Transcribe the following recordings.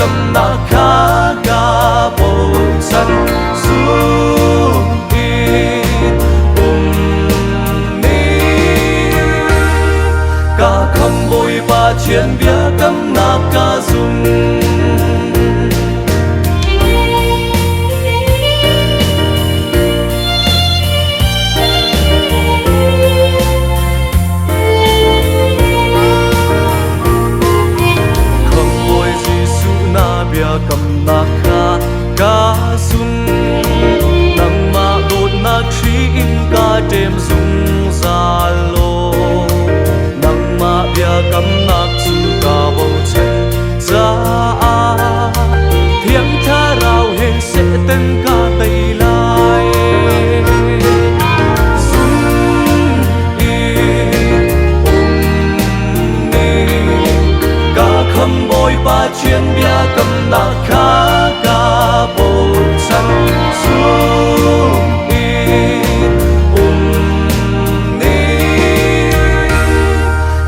cầm na khá ca bầu chân xuống in ni ca khăm bồi ba chiến bia cầm na ca dùng cầm na kha ca sun nang ma đột na khi in ca đêm dung ra lô nang ma bia cầm na chu ca bầu chân ra thiêng tha rào hên sẽ tên ca tây lai sun in ni ca khăm bồi ba chuyên bia cầm na khá ca bầu chân xuống in ni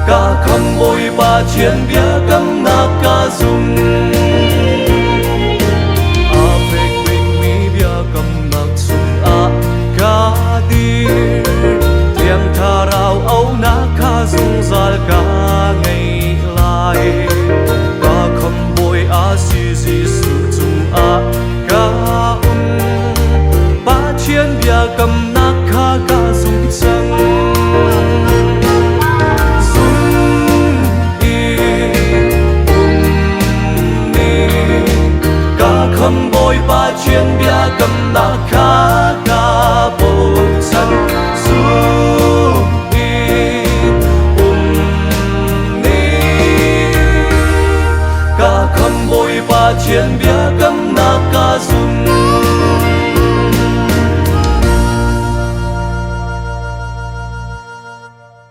ca khăm bồi ba chiến bia cầm na ca dùng a phê quỳnh mi bia cầm na sung a ca đi thiêng tha rào âu na ca dùng zal ca ngày lai ca khăm bồi a si si su chung a ca ba chiến bia cầm na kha ca dùng chân dùng in ni ca khăm bồi ba chiến bia cầm na kha ca bầu chân dùng in ni ca khăm bồi ba chiến bia